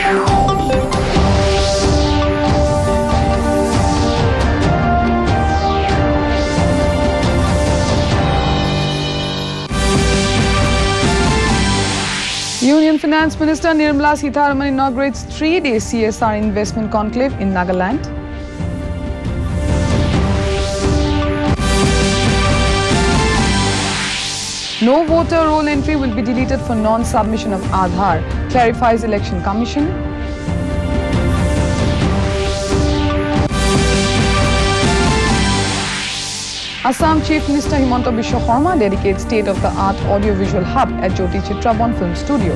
Union Finance Minister Nirmala Sitharaman inaugurates 3-day CSR investment conclave in Nagaland. No voter roll entry will be deleted for non-submission of Aadhaar, clarifies Election Commission. Assam Chief Minister Himanta Biswa Sarma dedicates state-of-the-art audiovisual hub at Jyoti Chitrabon Film Studio.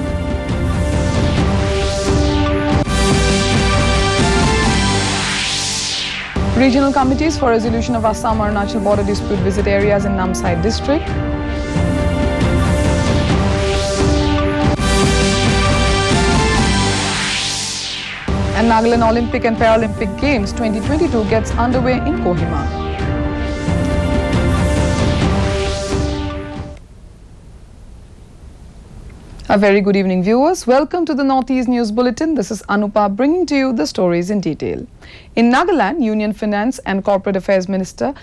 Regional committees for resolution of Assam-Arunachal border dispute visit areas in Namsai district. And Nagaland Olympic and Paralympic Games 2022 gets underway in Kohima. A very good evening, viewers. Welcome to the Northeast News Bulletin. This is Anupa bringing to you the stories in detail. In Nagaland, Union Finance and Corporate Affairs Minister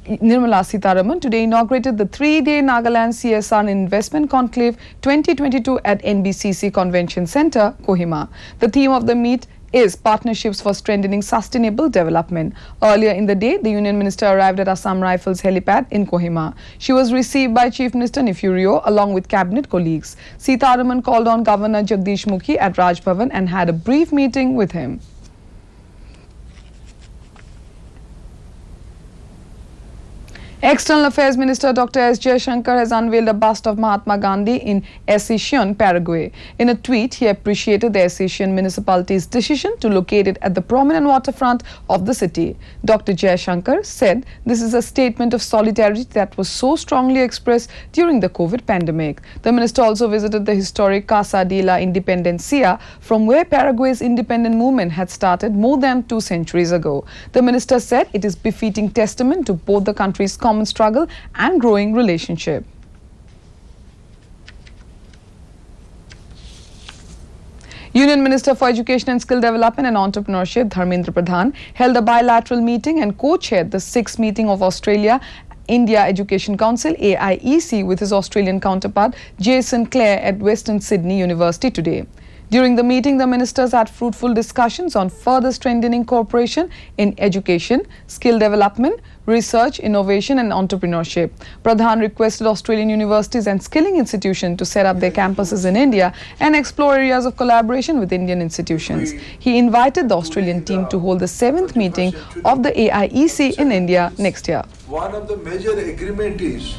Nirmala Sitharaman today inaugurated the 3-day Nagaland CSR Investment Conclave 2022 at NBCC Convention Centre, Kohima. The theme of the meet is Partnerships for Strengthening Sustainable Development. Earlier in the day, the Union Minister arrived at Assam Rifles helipad in Kohima. She was received by Chief Minister Nefurio along with cabinet colleagues. Sitharaman called on Governor Jagdish Mukhi at Raj Bhavan and had a brief meeting with him. External Affairs Minister Dr. S. Jaishankar has unveiled a bust of Mahatma Gandhi in Ascension, Paraguay. In a tweet, he appreciated the Ascension municipality's decision to locate it at the prominent waterfront of the city. Dr. Jaishankar said this is a statement of solidarity that was so strongly expressed during the COVID pandemic. The minister also visited the historic Casa de la Independencia, from where Paraguay's independent movement had started more than 2 centuries ago. The minister said it is befitting testament to both the countries' common struggle and growing relationship. Union Minister for Education and Skill Development and Entrepreneurship Dharmendra Pradhan held a bilateral meeting and co-chaired the 6th meeting of Australia-India Education Council AIEC with his Australian counterpart Jason Clare at Western Sydney University today. During the meeting, the ministers had fruitful discussions on further strengthening cooperation in education, skill development, research, innovation and entrepreneurship. Pradhan requested Australian universities and skilling institutions to set up their campuses in India and explore areas of collaboration with Indian institutions. He invited the Australian team to hold the 7th meeting of the AIEC in India next year. One of the major agreement is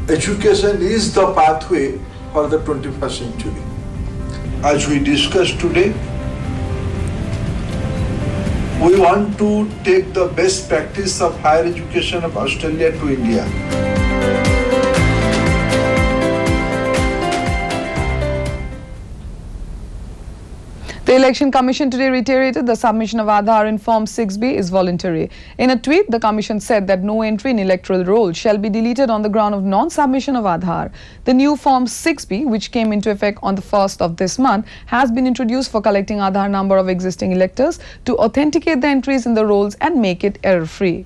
education is the pathway for the 21st century. As we discussed today, we want to take the best practice of higher education of Australia to India. The Election Commission today reiterated the submission of Aadhaar in Form 6B is voluntary. In a tweet, the Commission said that no entry in electoral roll shall be deleted on the ground of non-submission of Aadhaar. The new Form 6B, which came into effect on the 1st of this month, has been introduced for collecting Aadhaar number of existing electors to authenticate the entries in the rolls and make it error-free.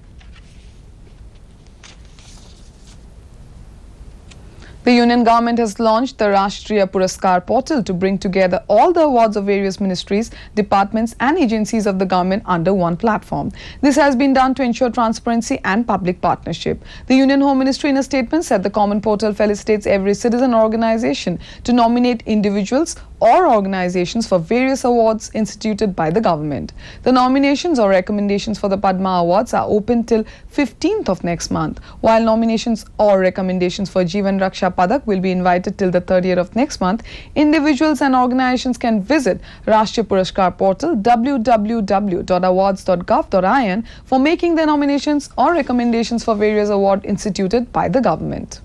The Union Government has launched the Rashtriya Puraskar portal to bring together all the awards of various ministries, departments and agencies of the government under one platform. This has been done to ensure transparency and public partnership. The Union Home Ministry in a statement said the common portal felicitates every citizen or organization to nominate individuals or organizations for various awards instituted by the government. The nominations or recommendations for the Padma Awards are open till 15th of next month, while nominations or recommendations for Jeevan Raksha Padak will be invited till the 30th of next month. Individuals and organizations can visit Rashtriya Puraskar portal www.awards.gov.in for making their nominations or recommendations for various awards instituted by the government.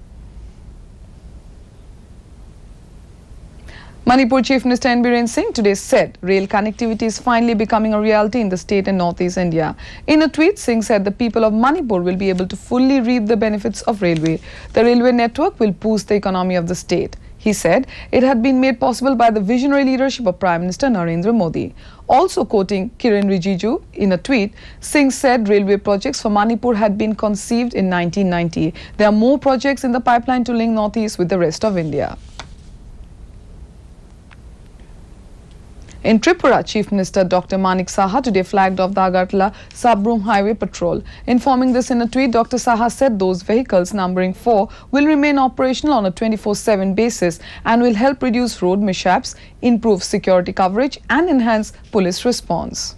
Manipur Chief Minister N. Biren Singh today said rail connectivity is finally becoming a reality in the state and northeast India. In a tweet, Singh said the people of Manipur will be able to fully reap the benefits of railway. The railway network will boost the economy of the state. He said it had been made possible by the visionary leadership of Prime Minister Narendra Modi. Also quoting Kiren Rijiju in a tweet, Singh said railway projects for Manipur had been conceived in 1990. There are more projects in the pipeline to link Northeast with the rest of India. In Tripura, Chief Minister Dr. Manik Saha today flagged off the Agartala Sabroom Highway Patrol. Informing this in a tweet, Dr. Saha said those vehicles numbering 4 will remain operational on a 24/7 basis and will help reduce road mishaps, improve security coverage and enhance police response.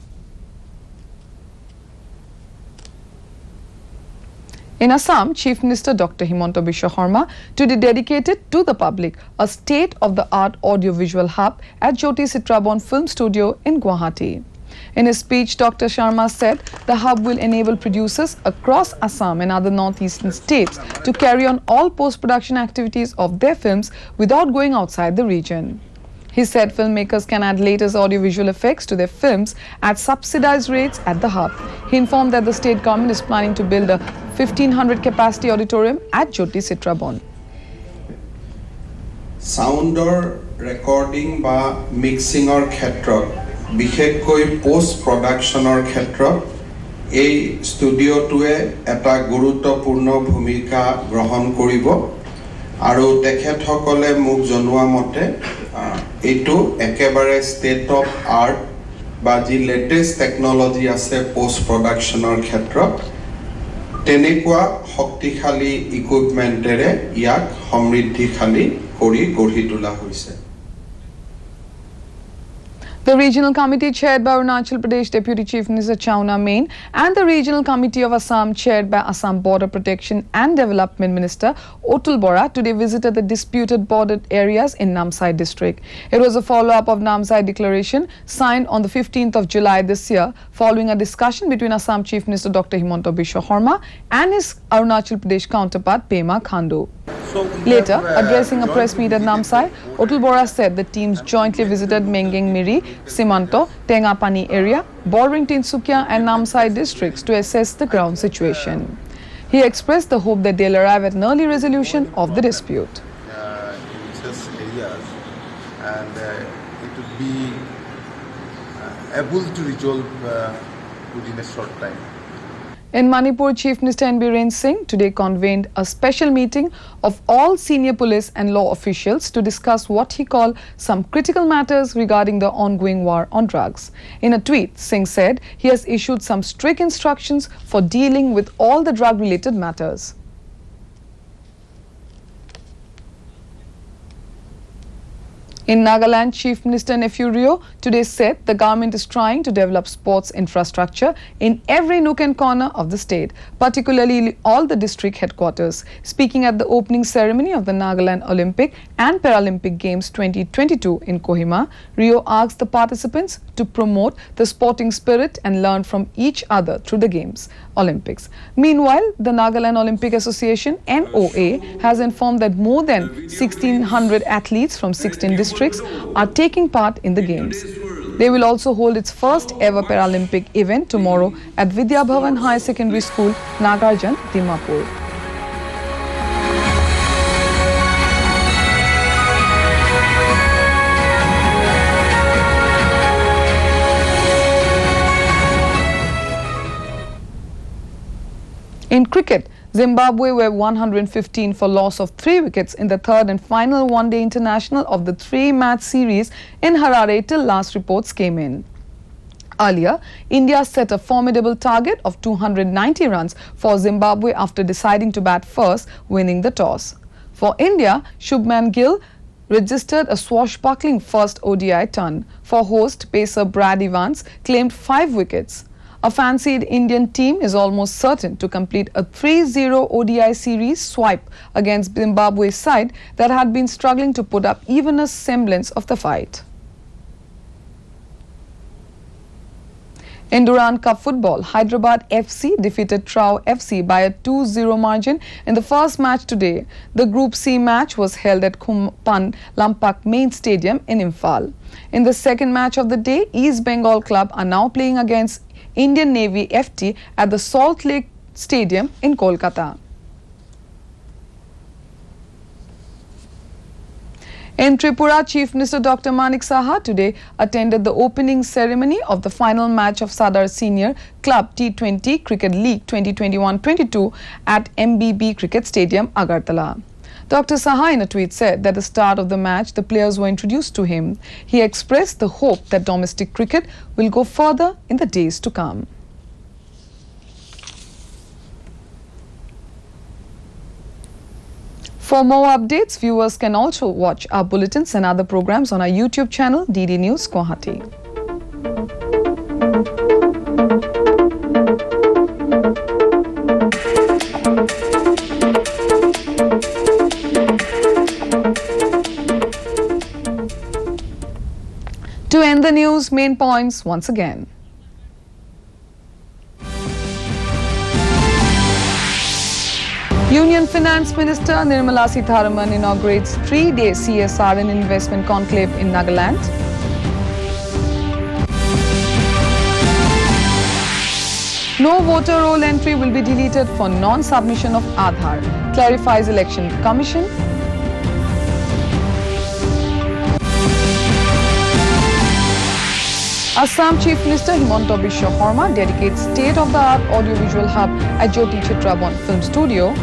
In Assam, Chief Minister Dr. Himanta Biswa Sarma today dedicated to the public a state-of-the-art audiovisual hub at Jyoti Citrabon Film Studio in Guwahati. In his speech, Dr. Sharma said the hub will enable producers across Assam and other northeastern states to carry on all post-production activities of their films without going outside the region. He said filmmakers can add latest audiovisual effects to their films at subsidized rates at the hub. He informed that the state government is planning to build a 1,500 capacity auditorium at Jyoti Citrabon. Sounder recording ba mixing or khetrot বিশেষকৈ post production or khetrot এই ষ্টুডিঅ'টোৱে এটা গুৰুত্বপূৰ্ণ ভূমিকা গ্ৰহণ কৰিব আৰু তেখেতসকলে মোক জনোৱা মতে এইটো একেবাৰে ষ্টেট অফ আৰ্ট বা যি লেটেষ্ট টেকনলজি আছে পোষ্ট প্ৰডাকশ্যনৰ ক্ষেত্ৰত তেনেকুৱা শক্তিশালী ইকুইপমেণ্টেৰে ইয়াক সমৃদ্ধিশালী কৰি গঢ়ি তোলা হৈছে। The regional committee chaired by Arunachal Pradesh Deputy Chief Minister Chauna Main and the regional committee of Assam chaired by Assam Border Protection and Development Minister Otul Bora today visited the disputed border areas in Namsai district. It was a follow-up of Namsai declaration signed on the 15th of July this year following a discussion between Assam Chief Minister Dr. Himanta Biswa Sarma and his Arunachal Pradesh counterpart Pema Khandu. Later, addressing a press meet at Namsai, Otul Bora said the teams jointly visited Mengeng Miri, Simanto, Tengapani area, bordering Tinsukia and Namsai districts to assess the ground situation. He expressed the hope that they'll arrive at an early resolution of the dispute. In such areas, and it would be able to resolve within a short time. In Manipur, Chief Minister N. Biren Singh today convened a special meeting of all senior police and law officials to discuss what he called some critical matters regarding the ongoing war on drugs. In a tweet, Singh said he has issued some strict instructions for dealing with all the drug-related matters. In Nagaland, Chief Minister Nephew Rio today said the government is trying to develop sports infrastructure in every nook and corner of the state, particularly all the district headquarters. Speaking at the opening ceremony of the Nagaland Olympic and Paralympic Games 2022 in Kohima, Rio asked the participants to promote the sporting spirit and learn from each other through the Games Olympics. Meanwhile, the Nagaland Olympic Association (NOA) has informed that more than 1,600 athletes from 16 districts are taking part in the Games. They will also hold its first ever Paralympic event tomorrow at Vidya Bhavan High Secondary School, Nagarjan, Dimapur. In cricket, Zimbabwe were 115 for loss of 3 wickets in the third and final one-day international of the 3-match series in Harare till last reports came in. Earlier, India set a formidable target of 290 runs for Zimbabwe after deciding to bat first, winning the toss. For India, Shubman Gill registered a swashbuckling first ODI ton. For host, pacer Brad Evans claimed 5 wickets. A fancied Indian team is almost certain to complete a 3-0 ODI series swipe against Zimbabwe's side that had been struggling to put up even a semblance of the fight. In Durand Cup football, Hyderabad FC defeated Trau FC by a 2-0 margin in the first match today. The Group C match was held at Kumpan Lampak Main Stadium in Imphal. In the second match of the day, East Bengal club are now playing against Indian Navy FT at the Salt Lake Stadium in Kolkata. In Tripura, Chief Minister Dr. Manik Saha today attended the opening ceremony of the final match of Sadar Senior Club T20 Cricket League 2021-22 at MBB Cricket Stadium, Agartala. Dr. Saha in a tweet said that at the start of the match, the players were introduced to him. He expressed the hope that domestic cricket will go further in the days to come. For more updates, viewers can also watch our bulletins and other programs on our YouTube channel, DD News Guwahati. To end the news, main points once again. Union Finance Minister Nirmala Sitharaman inaugurates 3-day CSR and investment conclave in Nagaland. No voter roll entry will be deleted for non-submission of Aadhaar, clarifies Election Commission. Assam Chief Minister Himanta Biswa Sarma dedicates state-of-the-art audiovisual hub at Jyoti Chitrabon Film Studio.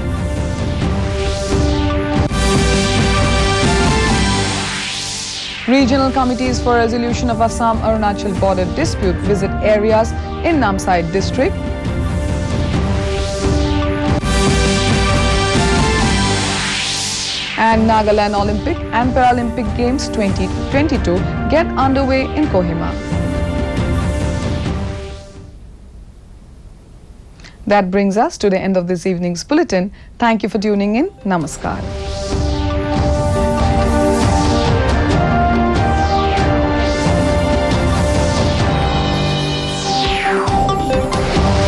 Regional committees for resolution of Assam-Arunachal border dispute visit areas in Namsai district. And Nagaland Olympic and Paralympic Games 2022 get underway in Kohima. That brings us to the end of this evening's bulletin. Thank you for tuning in. Namaskar.